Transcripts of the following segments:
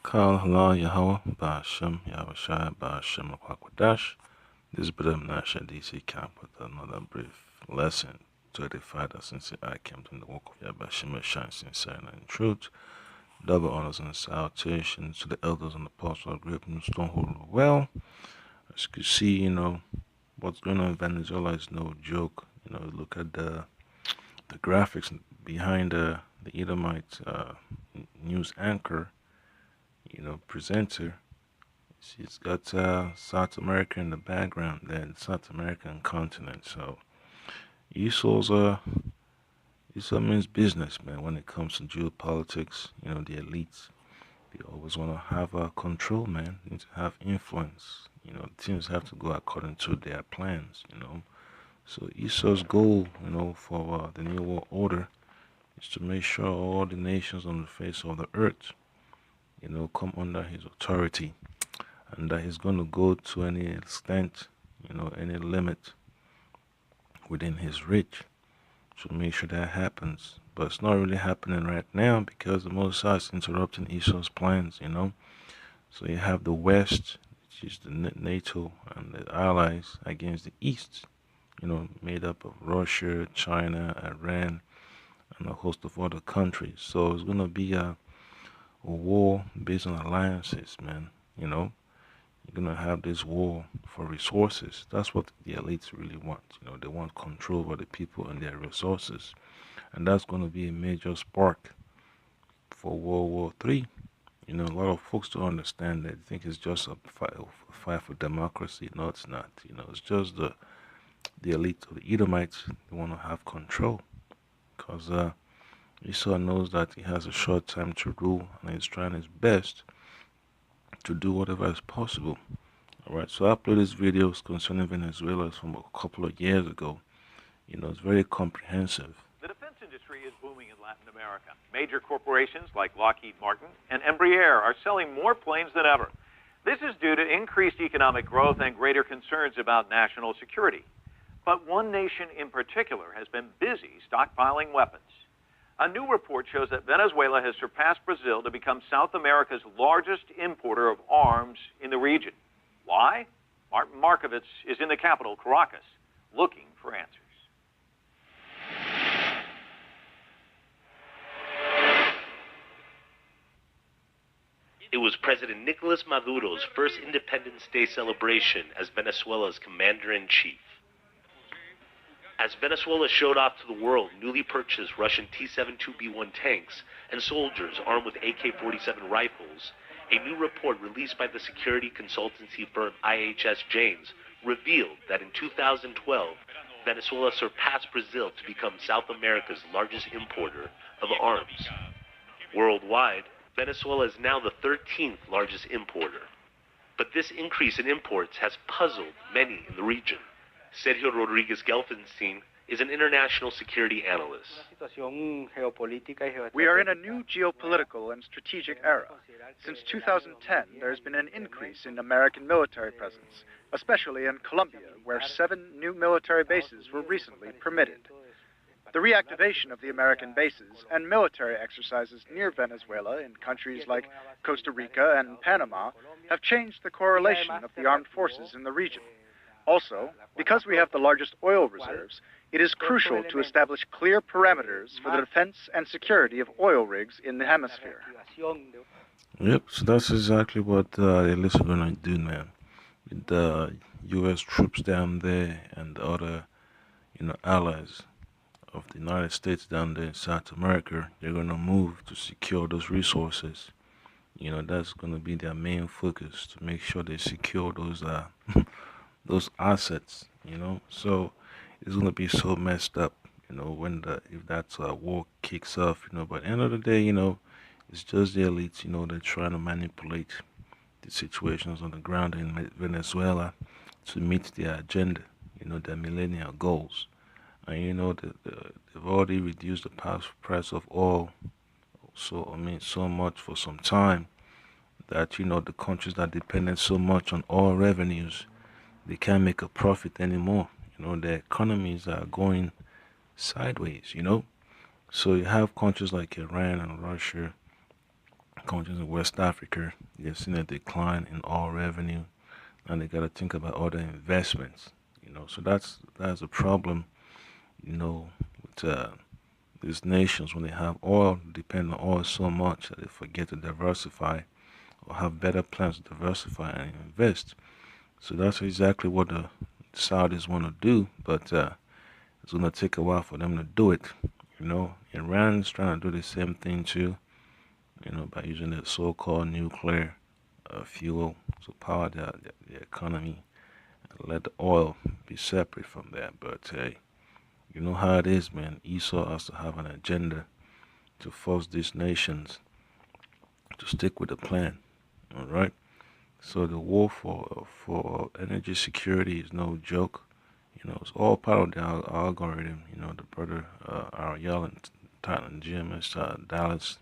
Kal Halal Yahweh Ba'ashem Yahushai Ba'ashem Kwakadash. This brother Nasha DC camp with another brief lesson to edify that since I came to the work of Yahweh shine sincerity and truth. Double honors and salutations to the elders and apostles of Great New Stonehold. Well, as you can see, what's going on in Venezuela is no joke. Look at the graphics behind the Edomite news anchor, presenter. She's got South America in the background there, the South American continent. So Esau's means business, man. When it comes to geopolitics, the elites, they always want to have control, man. They need to have influence. Things have to go according to their plans. So Esau's goal, for the New World Order is to make sure all the nations on the face of the earth, come under his authority, and that he's going to go to any extent, any limit within his reach to make sure that happens. But it's not really happening right now because the Mosai is interrupting Esau's plans. So you have the West, which is the NATO and the allies, against the East, made up of Russia, China, Iran, and a host of other countries. So it's going to be a war based on alliances, man. You're going to have this war for resources. That's what the elites really want. They want control over the people and their resources. And that's going to be a major spark for World War III. A lot of folks don't understand that. They think it's just a fight for democracy. No, it's not. It's just the elite or the Edomites. They want to have control. Because Esau knows that he has a short time to rule and he's trying his best to do whatever is possible. Alright, so I uploaded these videos concerning Venezuela from a couple of years ago. It's very comprehensive. The defense industry is booming in Latin America. Major corporations like Lockheed Martin and Embraer are selling more planes than ever. This is due to increased economic growth and greater concerns about national security. But one nation in particular has been busy stockpiling weapons. A new report shows that Venezuela has surpassed Brazil to become South America's largest importer of arms in the region. Why? Martin Markovitz is in the capital, Caracas, looking for answers. It was President Nicolas Maduro's first Independence Day celebration as Venezuela's commander-in-chief. As Venezuela showed off to the world newly purchased Russian T-72B1 tanks and soldiers armed with AK-47 rifles, a new report released by the security consultancy firm IHS Janes revealed that in 2012, Venezuela surpassed Brazil to become South America's largest importer of arms. Worldwide, Venezuela is now the 13th largest importer. But this increase in imports has puzzled many in the region. Sergio Rodriguez Gelfenstein is an international security analyst. We are in a new geopolitical and strategic era. Since 2010, there has been an increase in American military presence, especially in Colombia, where 7 new military bases were recently permitted. The reactivation of the American bases and military exercises near Venezuela in countries like Costa Rica and Panama have changed the correlation of the armed forces in the region. Also, because we have the largest oil reserves, it is crucial to establish clear parameters for the defense and security of oil rigs in the hemisphere. Yep, so that's exactly what the elites are going to do, man. With the U.S. troops down there and the other, allies of the United States down there in South America, they're going to move to secure those resources. That's going to be their main focus, to make sure they secure those those assets. So it's going to be so messed up, if that war kicks off. But at the end of the day, it's just the elites. They're trying to manipulate the situations on the ground in Venezuela to meet their agenda, their millennial goals. And they've already reduced the price of oil so much for some time that the countries that depended so much on oil revenues, they can't make a profit anymore. Their economies are going sideways. So you have countries like Iran and Russia countries in West Africa, they've seen a decline in oil revenue, and they got to think about other investments. So that's a problem. With these nations when they have oil, depend on oil so much that they forget to diversify or have better plans to diversify and invest. So that's exactly what the Saudis want to do, but it's going to take a while for them to do it. Iran's trying to do the same thing too, by using the so-called nuclear fuel to power the economy and let the oil be separate from that. But hey, you know how it is, man. Esau has to have an agenda to force these nations to stick with the plan. All right. So the war for energy security is no joke. It's all part of the algorithm. The brother Ariel and Titan GMS Dallas,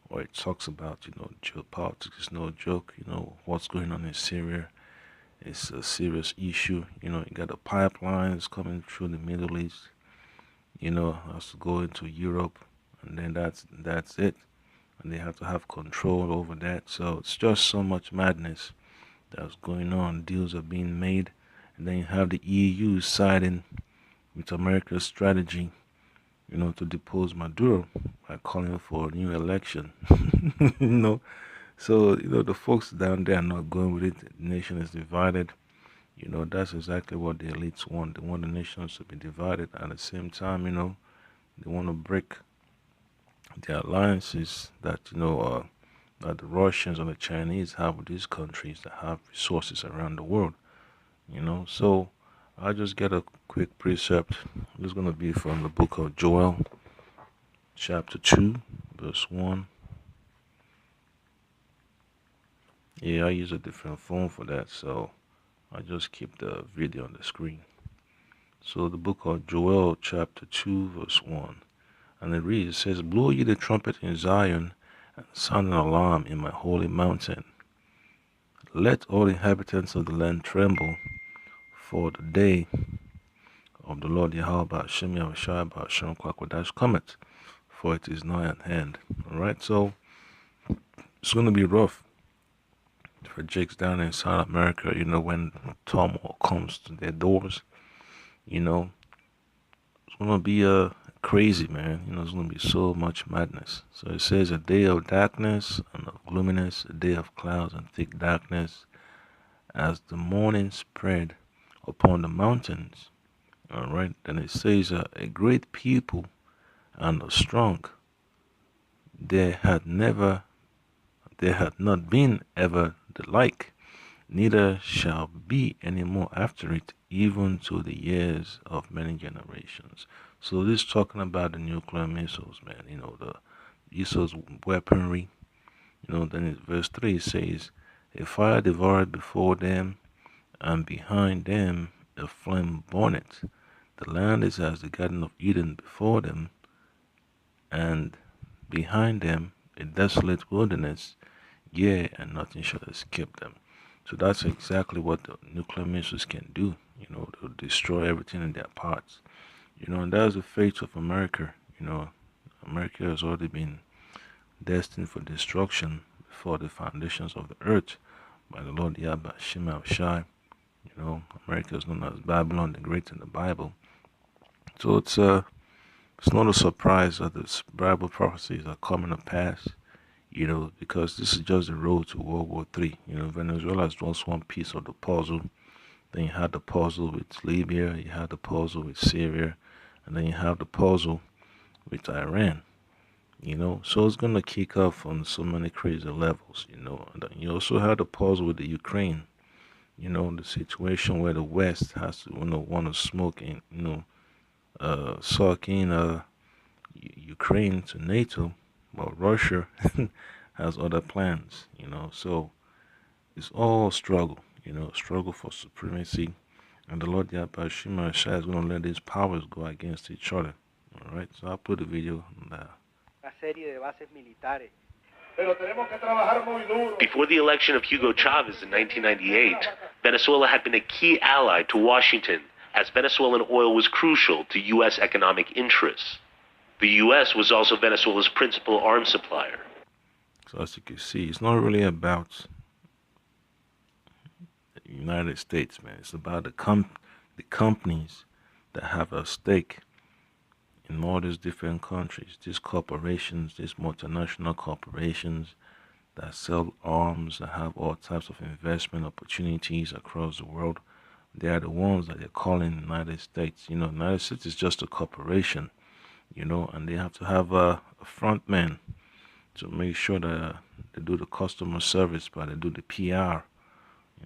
where it talks about geopolitics is no joke. What's going on in Syria is a serious issue. You got the pipelines coming through the Middle East. Has to go into Europe, and then that's it. And they have to have control over that. So it's just so much madness that's going on. Deals are being made, and then you have the EU siding with America's strategy, to depose Maduro by calling for a new election. you know, so the folks down there are not going with it. The nation is divided. That's exactly what the elites want. They want the nations to be divided. At the same time, they want to break the alliances that that the Russians and the Chinese have with these countries that have resources around the world. So I just get a quick precept. This is going to be from the book of Joel, chapter 2, verse 1. Yeah, I use a different phone for that, so I just keep the video on the screen. So the book of Joel, chapter 2, verse 1. And it reads, it says, Blow ye the trumpet in Zion, and sound an alarm in my holy mountain. Let all inhabitants of the land tremble, for the day of the Lord Yahweh Hashem Yahushua Hashem Kwakwadash cometh, for it is nigh at hand. Alright, so it's going to be rough for Jakes down in South America, when turmoil comes to their doors. It's going to be crazy, man. There's going to be so much madness. So it says a day of darkness and of gloominess, a day of clouds and thick darkness, as the morning spread upon the mountains. All right. Then it says a great people and a strong. There had not been ever the like, neither shall be any more after it, even to the years of many generations. So this is talking about the nuclear missiles, man. The Esau's weaponry. Then in verse 3 says, a fire devoured before them, and behind them a flame burneth. The land is as the Garden of Eden before them, and behind them a desolate wilderness, yea, and nothing shall escape them. So that's exactly what the nuclear missiles can do. They'll destroy everything in their parts. And that's the fate of America. America has already been destined for destruction before the foundations of the earth by the Lord Yahweh Shema Shai. America is known as Babylon the Great in the Bible. So it's not a surprise that the Bible prophecies are coming to pass. Because this is just the road to World War III. Venezuela is just one piece of the puzzle. Then you had the puzzle with Libya, you had the puzzle with Syria, and then you have the puzzle with Iran. So it's gonna kick off on so many crazy levels. And then you also have the puzzle with the Ukraine. The situation where the West has to, want to smoke and suck in Ukraine to NATO, while Russia has other plans. So it's all struggle. Struggle for supremacy. And the Lord Yahweh Shema Shai is going to let these powers go against each other. Alright, so I'll put the video on there. Before the election of Hugo Chavez in 1998, Venezuela had been a key ally to Washington, as Venezuelan oil was crucial to U.S. economic interests. The U.S. was also Venezuela's principal arms supplier. So as you can see, it's not really about the United States, man. It's about the companies that have a stake in all these different countries. These corporations, these multinational corporations that sell arms, that have all types of investment opportunities across the world. They are the ones that they're calling the United States. You know, the United States is just a corporation, and they have to have a front man to make sure that they do the customer service, but they do the PR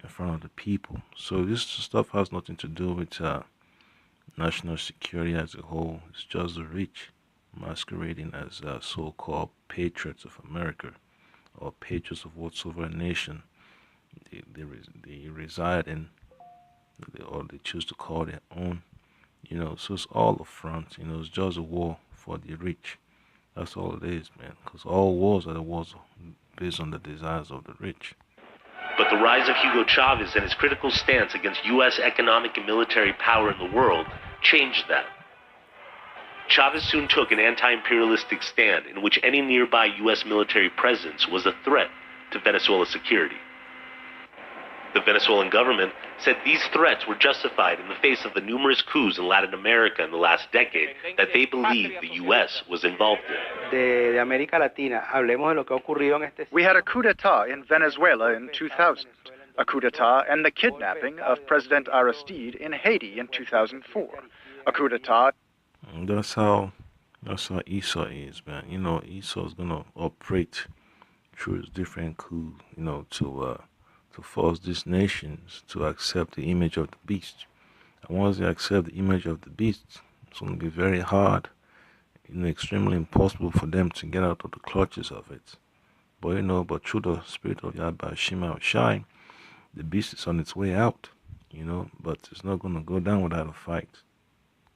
in front of the people. So this stuff has nothing to do with national security as a whole. It's just the rich masquerading as so-called patriots of America or patriots of whatsoever nation they reside in, or they choose to call their own. So it's all a front. It's just a war for the rich. That's all it is, man. Because all wars are the wars based on the desires of the rich. But the rise of Hugo Chavez and his critical stance against U.S. economic and military power in the world changed that. Chavez soon took an anti-imperialistic stand in which any nearby U.S. military presence was a threat to Venezuela's security. The Venezuelan government said these threats were justified in the face of the numerous coups in Latin America in the last decade that they believed the U.S. was involved in. We had a coup d'etat in Venezuela in 2000, a coup d'etat and the kidnapping of President Aristide in Haiti in 2004, a coup d'etat. That's how Esau is, man. Esau is gonna operate through his different coups, to force these nations to accept the image of the beast. And once they accept the image of the beast, it's going to be very hard, extremely impossible for them to get out of the clutches of it. But through the spirit of Yahweh Shema Shai, the beast is on its way out, but it's not going to go down without a fight.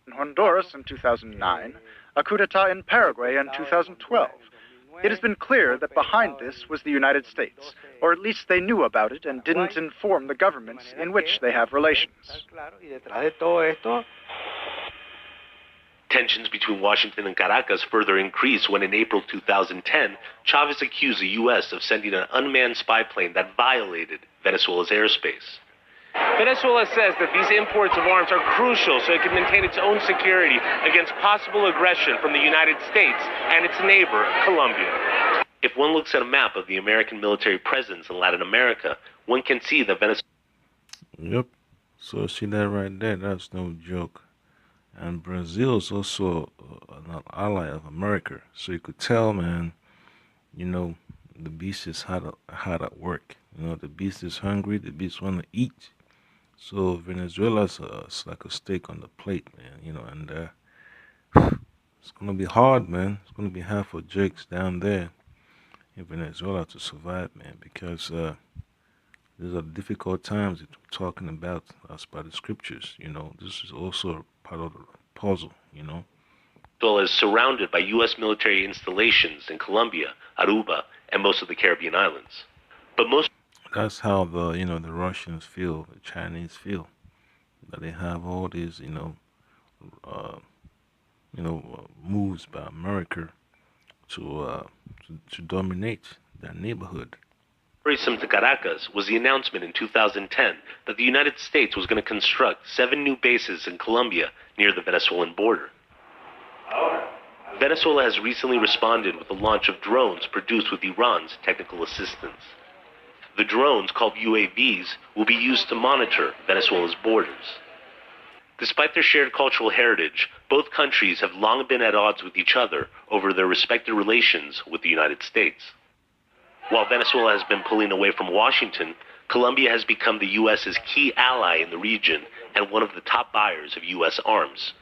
In Honduras in 2009, a coup d'etat in Paraguay in 2012. It has been clear that behind this was the United States, or at least they knew about it and didn't inform the governments in which they have relations. Tensions between Washington and Caracas further increased when in April 2010, Chavez accused the U.S. of sending an unmanned spy plane that violated Venezuela's airspace. Venezuela says that these imports of arms are crucial so it can maintain its own security against possible aggression from the United States and its neighbor, Colombia. If one looks at a map of the American military presence in Latin America, one can see that Venezuela... Yep. So see that right there? That's no joke. And Brazil is also an ally of America. So you could tell, man, the beast is hard at work. The beast is hungry. The beast want to eat. So Venezuela's it's like a steak on the plate, man. And it's gonna be hard, man. It's gonna be hard for Jakes down there in Venezuela to survive, man, because these are difficult times that we're talking about as by the scriptures. This is also part of the puzzle. Venezuela is surrounded by U.S. military installations in Colombia, Aruba, and most of the Caribbean islands. But that's how the Russians feel, the Chinese feel, that they have all these moves by America to dominate their neighborhood. Worrisome to Caracas was the announcement in 2010 that the United States was going to construct 7 new bases in Colombia near the Venezuelan border. Venezuela has recently responded with the launch of drones produced with Iran's technical assistance. The drones, called UAVs, will be used to monitor Venezuela's borders. Despite their shared cultural heritage, both countries have long been at odds with each other over their respective relations with the United States. While Venezuela has been pulling away from Washington, Colombia has become the U.S.'s key ally in the region and one of the top buyers of U.S. arms.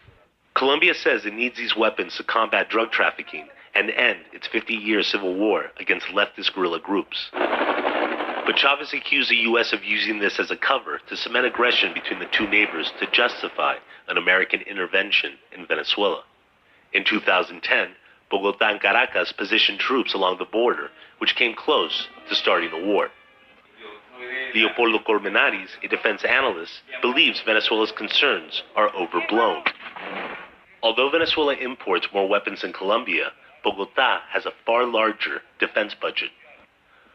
Colombia says it needs these weapons to combat drug trafficking and end its 50-year civil war against leftist guerrilla groups. But Chavez accused the U.S. of using this as a cover to cement aggression between the two neighbors to justify an American intervention in Venezuela. In 2010, Bogotá and Caracas positioned troops along the border, which came close to starting the war. Leopoldo Colmenares, a defense analyst, believes Venezuela's concerns are overblown. Although Venezuela imports more weapons than Colombia, Bogotá has a far larger defense budget.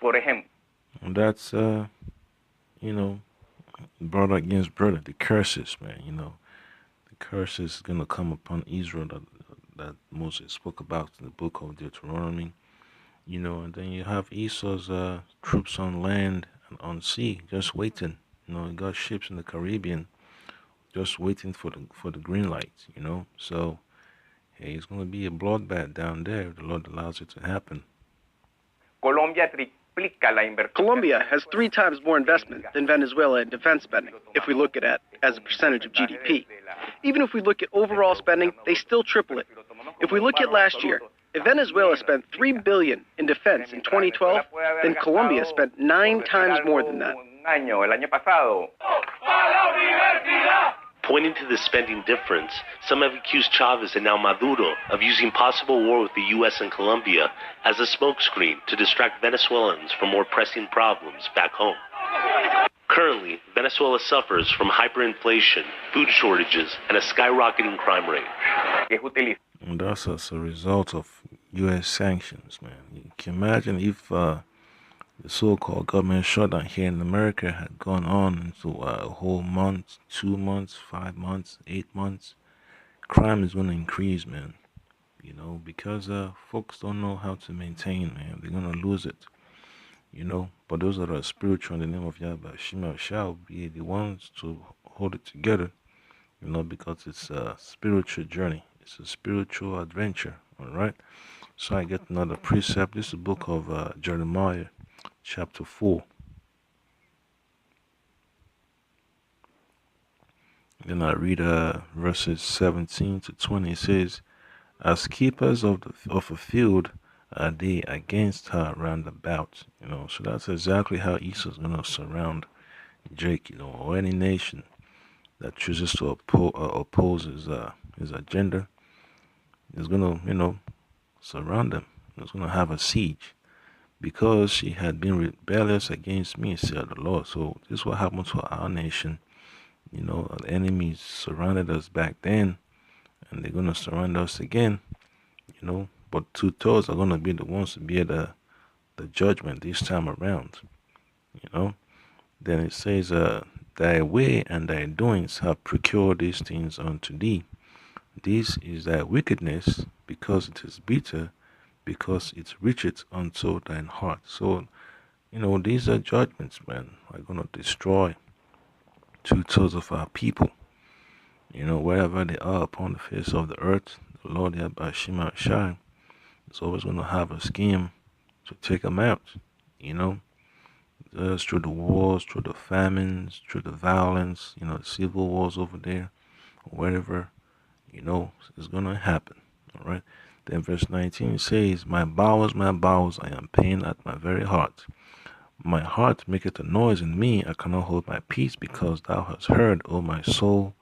And that's, you know, brother against brother, the curses, man, the curses is going to come upon Israel that Moses spoke about in the book of Deuteronomy, and then you have Esau's troops on land and on sea just waiting. You got ships in the Caribbean just waiting for the green light, So, hey, it's going to be a bloodbath down there if the Lord allows it to happen. Colombia has 3 times more investment than Venezuela in defense spending, if we look at it as a percentage of GDP. Even if we look at overall spending, they still triple it. If we look at last year, if Venezuela spent $3 billion in defense in 2012, then Colombia spent 9 times more than that. Pointing to the spending difference, some have accused Chavez and now Maduro of using possible war with the U.S. and Colombia as a smokescreen to distract Venezuelans from more pressing problems back home. Currently, Venezuela suffers from hyperinflation, food shortages, and a skyrocketing crime rate. And that's as a result of U.S. sanctions, man. You can imagine if the so-called government shutdown here in America had gone on into a whole month, 2 months, 5 months, 8 months. Crime is going to increase, man. Because folks don't know how to maintain, man. They're going to lose it. But those that are spiritual in the name of Yahweh Shema shall be the ones to hold it together, because it's a spiritual journey. It's a spiritual adventure, all right? So I get another precept. This is the book of Jeremiah, chapter 4. Then I read verses 17 to 20. It says, as keepers of a field are they against her round about. So that's exactly how Esau's going to surround Jake, or any nation that chooses to oppose his agenda. Is going to, surround them. It's going to have a siege. Because she had been rebellious against me, said the Lord. So this is what happened to our nation. The enemies surrounded us back then, and they're going to surround us again, But 2/3 are going to be the ones to bear the judgment this time around, Then it says, thy way and thy doings have procured these things unto thee. This is thy wickedness, because it is bitter, because it reacheth unto thine heart. So, these are judgments, man, are going to destroy 2/3 of our people. Wherever they are upon the face of the earth, the Lord Yahweh Shema Shai is always going to have a scheme to take them out, Just through the wars, through the famines, through the violence, the civil wars over there, or wherever, it's going to happen, all right? Then verse 19 says, my bowels, I am pained at my very heart. My heart maketh a noise in me, I cannot hold my peace, because thou hast heard, O my soul,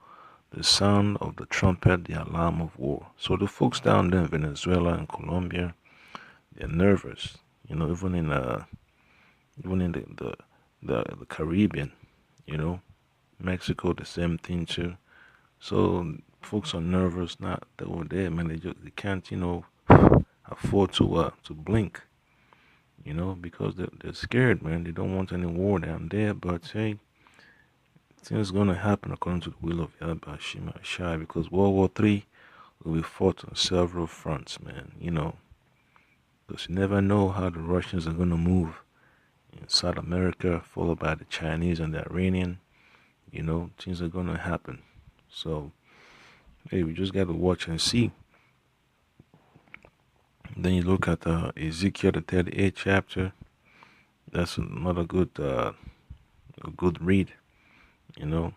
the sound of the trumpet, the alarm of war. So the folks down there in Venezuela and Colombia, they're nervous, even in the Caribbean, Mexico, the same thing too. So folks are nervous, not over there, man. They can't, afford to blink, because they're scared, man. They don't want any war down there. But hey, things gonna happen according to the will of Yahweh Shema Shai, because World War III will be fought on several fronts, man. Because you never know how the Russians are gonna move in South America, followed by the Chinese and the Iranian. Things are gonna happen. So hey, we just gotta watch and see. Then you look at Ezekiel, the 38th chapter. That's another good a good read. It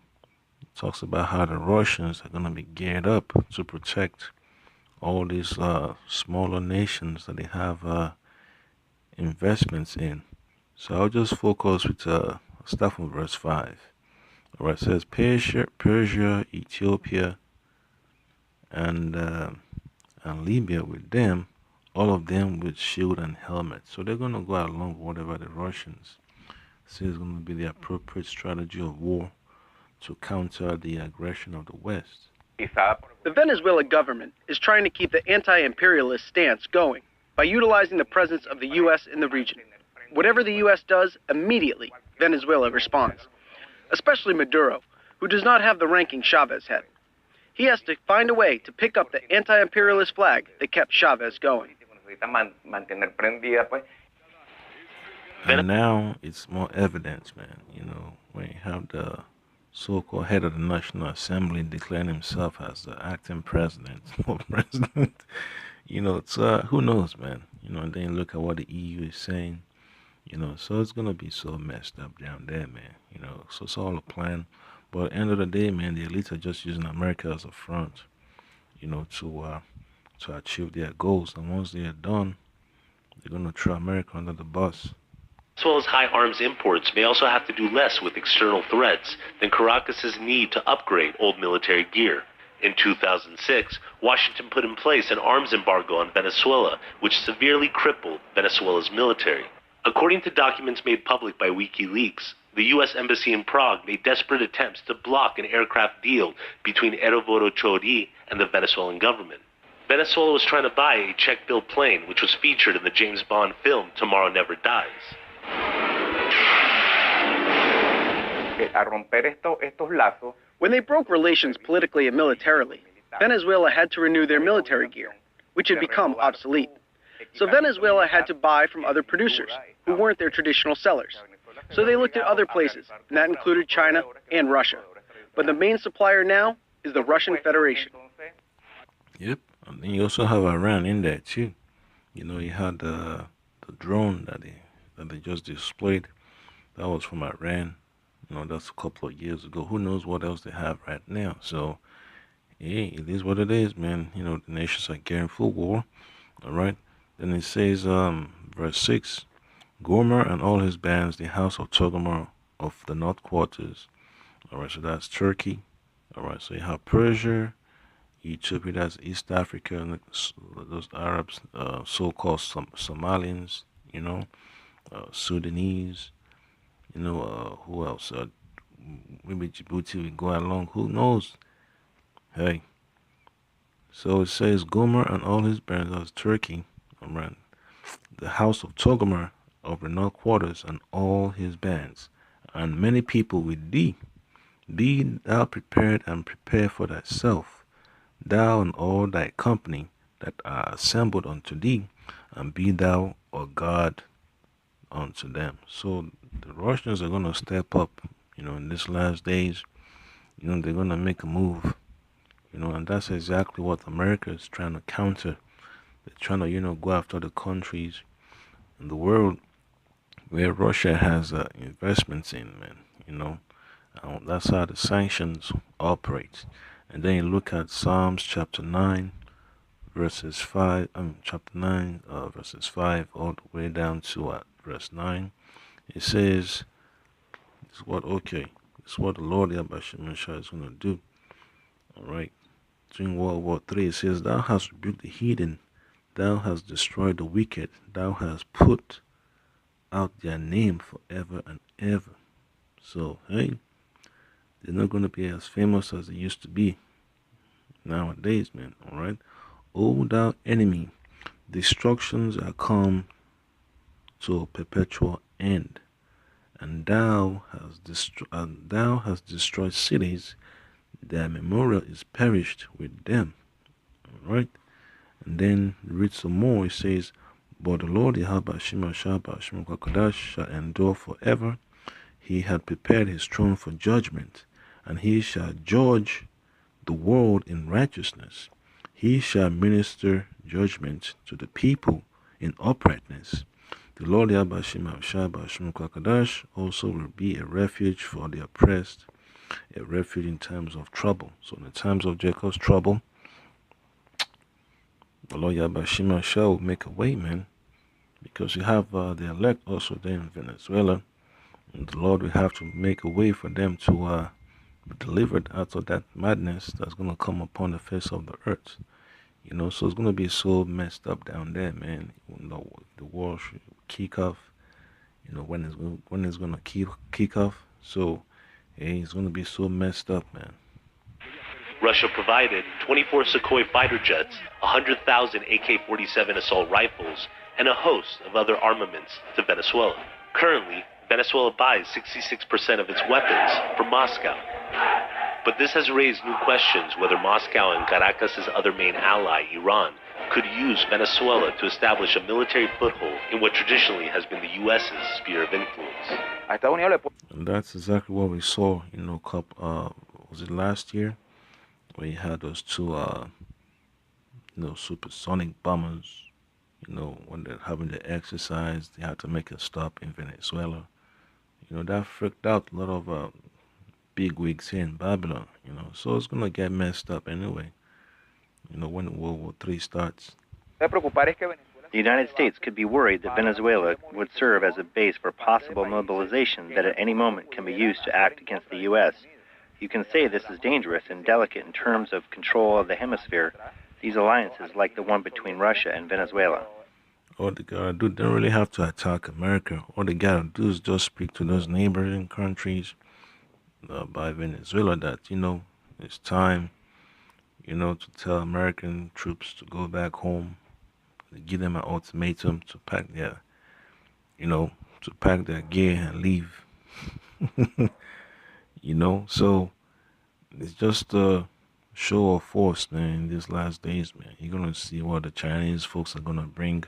talks about how the Russians are gonna be geared up to protect all these smaller nations that they have investments in. So I'll just focus with stuff from verse 5. Alright, it says Persia, Ethiopia, and Libya with them, all of them with shield and helmet. So they're going to go along with whatever the Russians say is going to be the appropriate strategy of war to counter the aggression of the West. The Venezuela government is trying to keep the anti-imperialist stance going by utilizing the presence of the U.S. in the region. Whatever the U.S. does, immediately Venezuela responds, especially Maduro, who does not have the ranking Chavez had. He has to find a way to pick up the anti-imperialist flag that kept Chavez going. And now it's more evidence, man. You know, when you have the so-called head of the National Assembly declaring himself as the acting president or president, you know, it's who knows, man. You know, and then you look at what the EU is saying. You know, so it's gonna be so messed up down there, man. You know, so it's all a plan. But at the end of the day, man, the elites are just using America as a front, you know, to achieve their goals. And once they are done, they're gonna throw America under the bus. As well as high arms imports may also have to do less with external threats than Caracas's need to upgrade old military gear. In 2006, Washington put in place an arms embargo on Venezuela, which severely crippled Venezuela's military. According to documents made public by WikiLeaks, the U.S. Embassy in Prague made desperate attempts to block an aircraft deal between Aerovoto Chodi and the Venezuelan government. Venezuela was trying to buy a Czech-built plane, which was featured in the James Bond film Tomorrow Never Dies. When they broke relations politically and militarily, Venezuela had to renew their military gear, which had become obsolete. So Venezuela had to buy from other producers, who weren't their traditional sellers. So they looked at other places, and that included China and Russia. But the main supplier now is the Russian Federation. Yep, and then you also have Iran in there too. You know, you had the drone that they just displayed. That was from Iran. You know, that's a couple of years ago. Who knows what else they have right now? So, hey, it is what it is, man. You know, the nations are getting full war. All right. Then it says, verse 6, Gomer and all his bands, the house of Togarmah of the north quarters. All right, so that's Turkey. All right, so you have Persia, Ethiopia, that's East Africa, and those Arabs, so-called Somalians, you know, Sudanese, you know, who else? Maybe Djibouti will go along, who knows? Hey, so it says Gomer and all his bands, that's Turkey. All right, the house of Togarmah of the north quarters and all his bands, and many people with thee. Be thou prepared and prepare for thyself, thou and all thy company that are assembled unto thee, and be thou a God unto them. So the Russians are going to step up, you know, in these last days. You know, they're going to make a move, you know, and that's exactly what America is trying to counter. They're trying to, you know, go after the countries in the world where Russia has investments in, man, you know. That's how the sanctions operate. And then you look at Psalms chapter 9, verses 5, chapter 9, verses 5, all the way down to verse 9. It says, it's what the Lord Yabashimashah is going to do. All right. During World War III, it says, Thou hast rebuked the heathen, thou hast destroyed the wicked, thou hast put out their name forever and ever. So, hey, they're not going to be as famous as they used to be nowadays, man. All right. O thou enemy, destructions are come to a perpetual end, and thou hast destroyed cities, their memorial is perished with them. All right. And then read some more. It says, But the Lord Yahweh Shema Shabbat Shema Kwakadash shall endure forever. He had prepared his throne for judgment, and he shall judge the world in righteousness. He shall minister judgment to the people in uprightness. The Lord Yahweh Shema Shabbat Shema Kwakadash also will be a refuge for the oppressed, a refuge in times of trouble. So in the times of Jacob's trouble, the Lord Yahweh Shema shall make a way, man, because you have the elect also there in Venezuela, and the Lord will have to make a way for them to be delivered out of that madness that's going to come upon the face of the earth. You know, so it's going to be so messed up down there, man. When the war should kick off, you know, when it's going to kick off. So, hey, it's going to be so messed up, man. Russia provided 24 Sukhoi fighter jets, 100,000 AK-47 assault rifles, and a host of other armaments to Venezuela. Currently, Venezuela buys 66% of its weapons from Moscow. But this has raised new questions whether Moscow and Caracas' other main ally, Iran, could use Venezuela to establish a military foothold in what traditionally has been the U.S.'s sphere of influence. And that's exactly what we saw, was it last year? Where you had those two, supersonic bombers, when they're having the exercise, they had to make a stop in Venezuela. That freaked out a lot of big wigs here in Babylon, so it's gonna get messed up anyway, when World War III starts. The United States could be worried that Venezuela would serve as a base for possible mobilization that at any moment can be used to act against the U.S. You can say this is dangerous and delicate in terms of control of the hemisphere, these alliances like the one between Russia and Venezuela. All they gotta do, they don't really have to attack America. All they gotta do is just speak to those neighboring countries by Venezuela that, it's time, to tell American troops to go back home, to give them an ultimatum to pack their gear and leave. So it's just a show of force, man, in these last days, man. You're gonna see what the Chinese folks are gonna bring,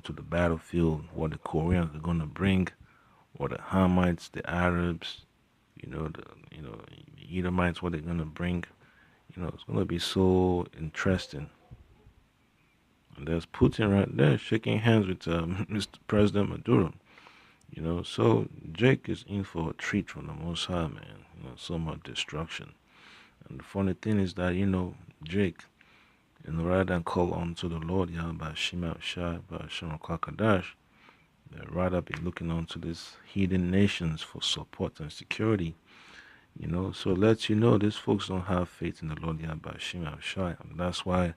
to the battlefield, what the Koreans are gonna bring, what the Hamites, the Arabs, the Edomites, what they're gonna bring. It's gonna be so interesting. And there's Putin right there shaking hands with Mr. President Maduro. So Jake is in for a treat from the Most High, man. So much destruction. And the funny thing is that, Jake, rather than call on to the Lord, Yahweh Shema Shai, Shema Kwakadash, they rather be looking on to these hidden nations for support and security. So it lets you know these folks don't have faith in the Lord Yahweh Shema Shai, and that's why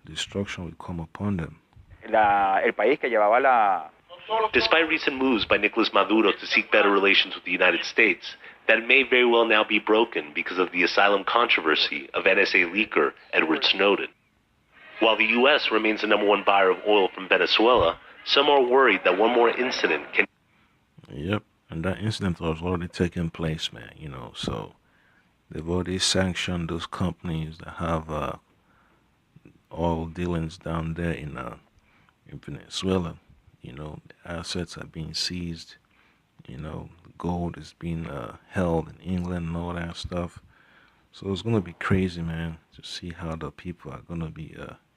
destruction will come upon them. Despite recent moves by Nicolas Maduro to seek better relations with the United States, that may very well now be broken because of the asylum controversy of NSA leaker Edward Snowden. While the U.S. remains the number one buyer of oil from Venezuela, some are worried that one more incident can... Yep, and that incident was already taking place, man, so they've already sanctioned those companies that have oil dealings down there in Venezuela. The assets are being seized. The gold is being held in England and all that stuff. So it's gonna be crazy, man, to see how the people are gonna be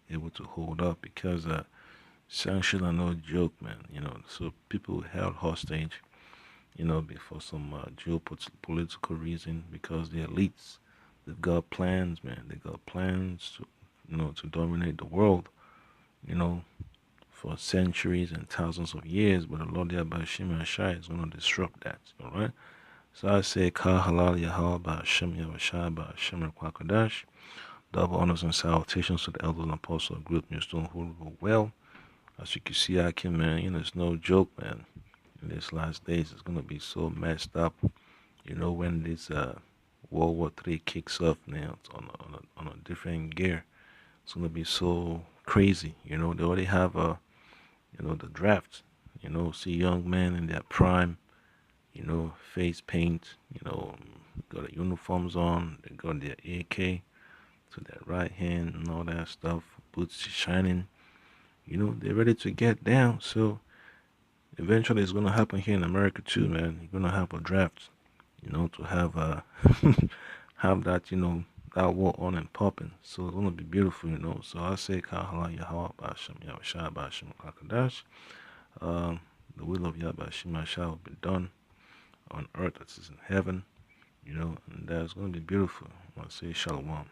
able to hold up because sanctions are no joke, man. So people held hostage, before some geopolitical reason because the elites, they've got plans, man. They got plans to dominate the world, for centuries and thousands of years, but the Lord Yahweh Shema Shai is going to disrupt that, alright? So I say, Ka Halal Yahweh Ba'ashem Yahweh Shai Ba'ashem Kwakadash. Double honors and salutations to the elders and apostles of group Mr. who will well. As you can see, I can, man, it's no joke, man. In these last days, it's going to be so messed up, when this World War III kicks off now on a different gear. It's going to be so crazy, they already have the draft, see young men in their prime, face paint, got their uniforms on, they got their AK to their right hand and all that stuff, boots shining, they're ready to get down. So eventually it's going to happen here in America too, man. You're going to have a draft, to have have that, that war on and popping. So it's gonna be beautiful, So I say Kahala Yahweh Basham Yahweh Basham Kakadash. The will of Yahweh Shema Shah will be done on earth as it is in heaven, and that's gonna be beautiful. I say Shalom.